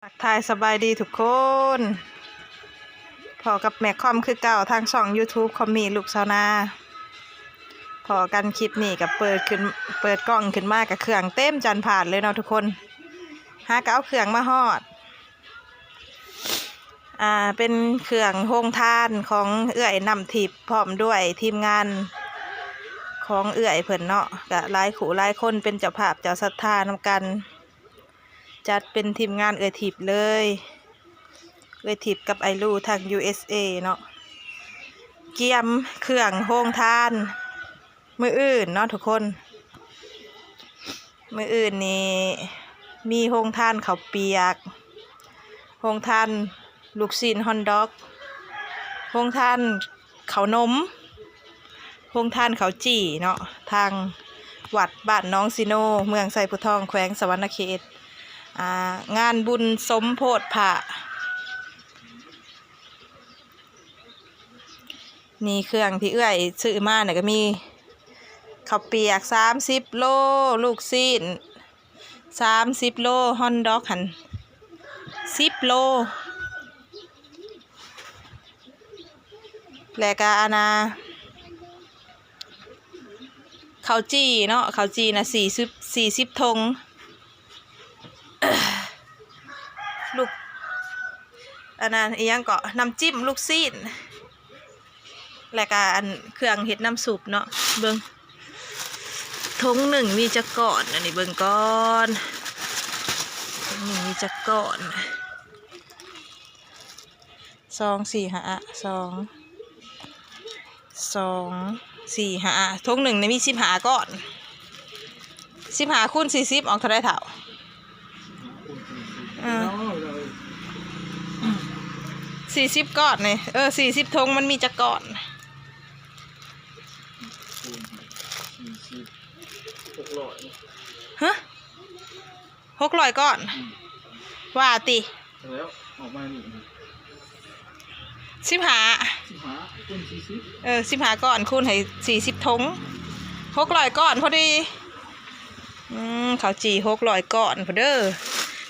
ทักทายสบายดีทุกคนพอกับแม่คอมคือเก่าทางช่อง YouTube คอมมีลูกชาวนาพอกันคลิปนี้กับเปิดกล้องขึ้นมากับเครื่องเต็มจานผ่านเลยเนาะทุกคนหาเอาเครื่องมาฮอดเป็นเครื่องโฮงทานของเอื้อยนำทิพย์พร้อมด้วยทีมงานของเอื้อยเพิ่นเนาะกับหลายขู่หลายคนเป็นเจ้าภาพเจ้าศรัทธานำกันจัดเป็นทีมงานเอื้อยทิพย์เลยเอื้อยทิพย์กับไอรูทาง USA เนาะเกียมเครื่องโฮงทานมื้ออื่นเนาะทุกคนมื้ออื่นนี่มีโฮงทานข้าวเปียกโฮงทานลูกชิ้นฮอนด็อกโฮงทานข้าวนมโฮงทานข้าวจี่เนาะทางวัดบ้านน้องซิโนเมืองไซพุทองแขวงสวรรณเขตงานบุญสมโพธิพระนี่เครื่องที่เอื้อยซื้อมาเนี่ยก็มีข้าวเปียก30 โลลูกชิ้น30 โลฮอนด็อกหัน10 โลแล้วก็ข้าวจี่เนาะข้าวจี่นะ40 ธงลูกอีหยังก็น้ำจิ้มลูกชิ้นแล้วก็เครื่องเฮ็ดน้ำซุปเนาะเบิ่งธงหนึ่งมีจักก่อนอันนี้เบิ่งก่อนธงหนึ่งมีจักก่อน2 4 5 ธงหนึ่งมี15ก้อน15 คูณ 40ออกเท่าไรเท่า40 ก้อนนี่40 ธงมันมีจักก่อนฮะ600 ก้อนว่าติแล้วออกมานี่15คูณ4015 ก้อนคูณให้40 ธง600 ก้อนพอดีข้าวจี่600 ก้อนพอเด้อ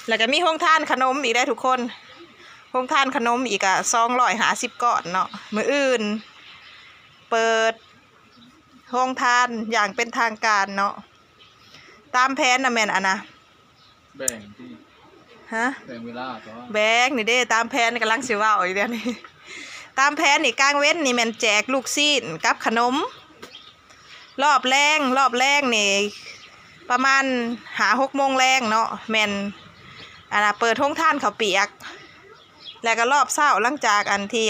แล้วก็มีโฮงทานขนมอีกได้ทุกคนโฮงทานขนมอีก250 ก้อนเนาะมื้ออื่นเปิดโฮงทานอย่างเป็นทางการเนาะตามแผนนะแม่นนะแบ่งที่แบ่งเวลาก็แบ่งนี่เด้ตามแผนกำลังสิว่าอีกเดี๋ยวนี้ตามแผนนี่กลางเว้นนี่แม่นแจกลูกชิ้นกับขนมรอบแรงนี่ประมาณ5-6 โมงแรงเนาะแม่นเปิดโฮงทานข้าวเปียกแล้วก็รอบเช้าหลังจากที่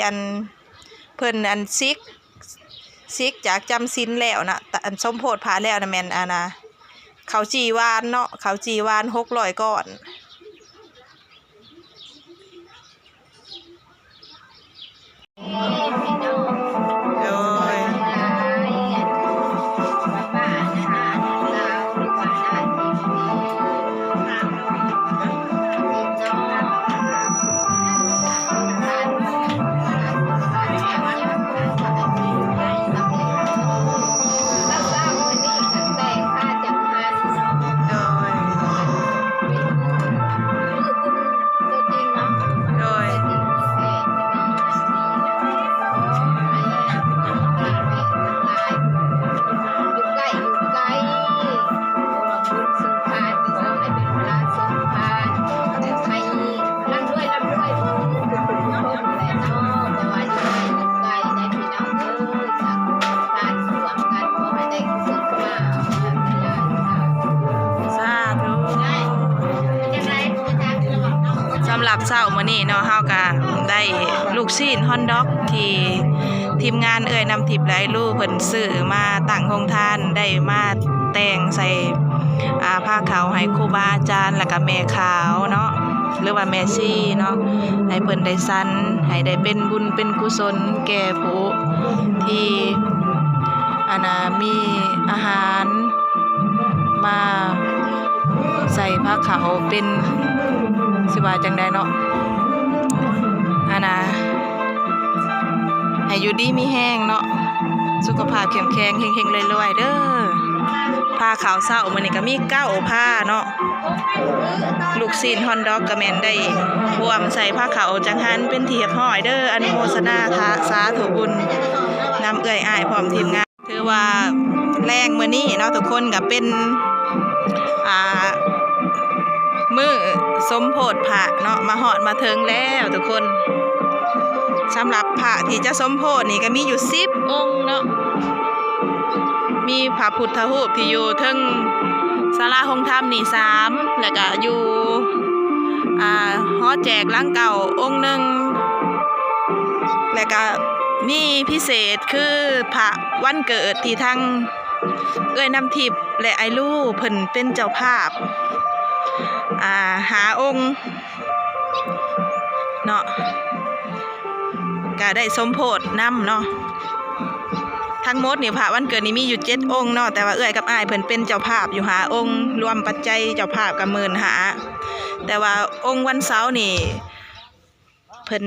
เพิ่นซิกจากจำศีลแล้วนะสมโพธิพระแล้วนะแม่นข้าวจี่หวานเนาะข้าวจี่หวาน600 ก้อนสำหรับเช้ามื้อนี้เนาะเฮาก็ได้ลูกชิ้นฮอนด็อกที่ทีมงานเอื้อยนำทิพย์ไลลูเพิ่นซื้อมาตั้งโรงทานได้มาแต่งใส่ผ้าขาวให้ครูบาอาจารย์แล้วก็แม่ขาวเนาะหรือว่าแม่ชีเนาะให้เพิ่นได้สันให้ได้เป็นบุญเป็นกุศลแก่ผู้ที่มีอาหารมาใส่ผ้าขาวเป็นสิว่าจังได้เนาะให้อยู่ดีมีแห้งเนาะสุขภาพเข้มแข็งเฮงๆรวยๆเด้อ ผ้าขาวเศร้ามื้อนี้ก็มี9ผ้าเนาะลูกศิษย์ฮอนดอกก็แม่นได้รวมใส่ผ้าขาวจังหันเป็นที่เรียบร้อยเด้ออนุโมทนาค่ะสาธุบุญนำเอื้อยอ้ายพร้อมทีมงานถือว่าแรงมื้อนี้เนาะทุกคนก็เป็นมื้อสมโพธิพระเนาะมาฮอดมาถึงแล้วทุกคนสำหรับพระที่จะสมโพธินี่ก็มีอยู่10องค์เนาะมีพระพุทธรูปที่อยู่เทิงศาลาหงธรรมนี่3แล้วก็อยู่หอแจกหลังเก่าองค์หนึงแล้วก็มีพิเศษคือพระวันเกิดที่ทั้งเอ้ยน้ำทิพย์และไอลูเพิ่นเป็นเจ้าภาพหาองค์เนาะก็ได้สมโพธินำเนาะทั้งหมดนี่พระวันเกิดนี่มีอยู่7องค์เนาะแต่ว่าเอ้ยกับอ้ายเพิ่นเป็นเจ้าภาพอยู่หาองค์รวมปัจจัยเจ้าภาพก็15,000แต่ว่าองค์วันเสาร์นี่เพิ่น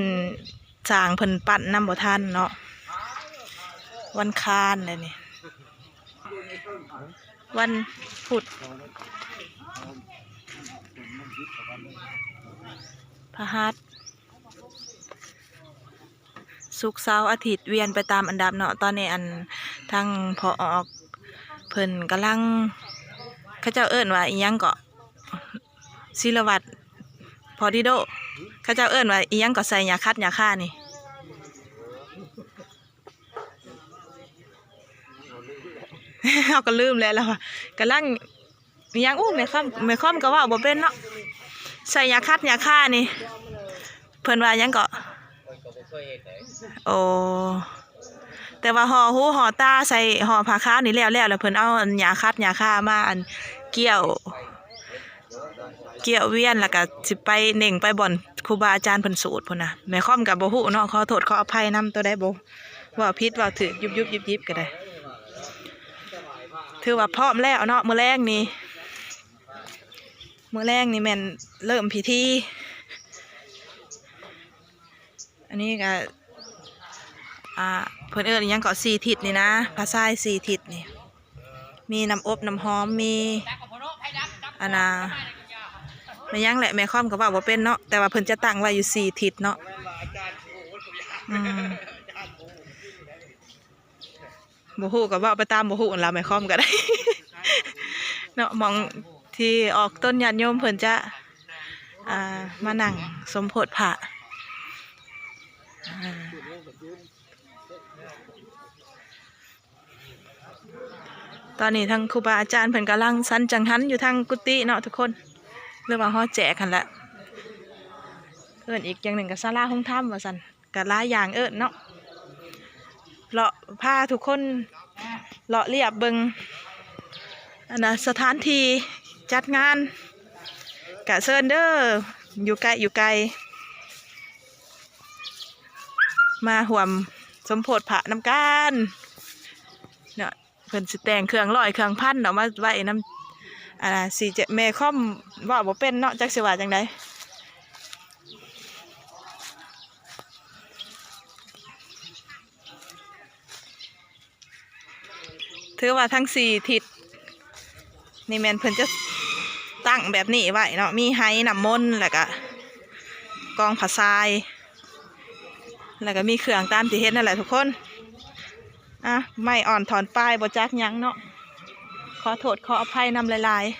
สร้างเพิ่นปั้นนำบ่ทันเนาะวันคานเลยนี่วันพุธพฤหัสศุกร์เสาร์อาทิตย์เวียนไปตามอันดับเนาะตอนนี้ทางพอเพิ่นกำลังเขาเจ้าเอิ้นว่าอีหยังก็ศิลวัตรพอดิโดเขาเจ้าเอิ้นว่าอีหยังก็ใส่ยาคัดยาฆ่านี่ เขาก็ลืมแล้วว่ากำลังอีหยังแม่ค่อมก็ว่าบ่เป็นเนาะใส่ยาคัดยาฆ่านี่เพิ่นว่าหยังก็โอ้แต่ว่าห่อหูห่อตาใส่ห่อผ้าขาวนี่แล้วเพิ่นเอายาคัดยาฆ่ามาเกี่ยวเวียนแล้วก็สิไปเน่งไปบ่อนครูบาอาจารย์เพิ่นสูตรพุ่นน่ะแม่ค่อมก็บ่ฮู้เนาะขอโทษขออภัยนำตัวได้บ่ว่าผิดว่าถูกยุบยิบก็ได้ถือว่าพร้อมแล้วเนาะมื้อแรกนี่แม่นเริ่มพิธีอันนี้ก็เพิ่นเอิ้นอิหยังก็4ทิศนี่นะพระทราย4ทิศนี่มีน้ำอบน้ำหอมมีไม่ยังแหละแม่ค่อมก็ว่าบ่เป็นเนาะแต่ว่าเพิ่นจะตั้งไว้อยู่4ทิศเนาะบ่ฮู้ก็เว้าไปตามบ่ฮู้นั่นล่ะแม่ค่อมก็ได้ เนาะมองที่ออกต้นญาติโยมเพิ่นจะมานั่งสมโพธิพระตอนนี้ทางครูบาอาจารย์เพิ่นกำลังสันจังหันอยู่ทางกุฏิเนาะทุกคนเรื่องว่าฮอแจกกันละเอิ้นอีกอย่างหนึ่งก็ศาลาหงธรรมว่าซั่นก็หลายอย่างเอิ้นเนาะเลาะพาทุกคนเลาะเรียบเบิ่งสถานที่จัดงานกะเซินเด้ออยู่ไกลมาห่วมสมโพธิพระนำกันเนาะเพิ่นสิแต่งเครื่องร้อยเครื่องพันเนาะมาไว้นำ47แม่ค่อมว่าบ่เป็นเนาะจักสิว่าจังไดถือว่าทั้ง4ทิศนี่แม่นเพิ่นจะตั้งแบบนี้ไว้เนาะมีไห้น้ำมนต์แล้วก็กองผ้าทรายแล้วก็มีเครื่องตามที่เห็นนั่นแหละทุกคนไม่อ่อนถอนป้ายบ่จักหยังเนาะขอโทษขออภัยนำหลายๆ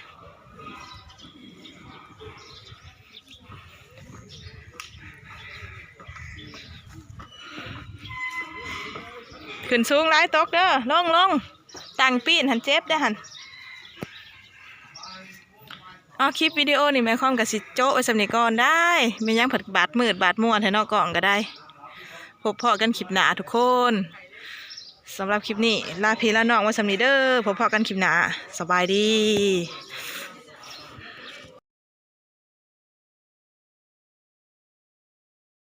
ขึ้นสูงหลายตกเด้อลงตั้งปีนหันเจ็บได้หันคลิปวิดีโอนี่แม่ค่อมกับสิโจ้ไว้สำเนียก่อนได้ไม่ยังผัดบาดมืดบาดม่วนให้นอกกล่องก็ได้พบพอกันคลิปหน้าทุกคนสำหรับคลิปนี้ลาพี่ลาน้องไว้สำเนียเด้อพบพอกันคลิปหน้าสบายดี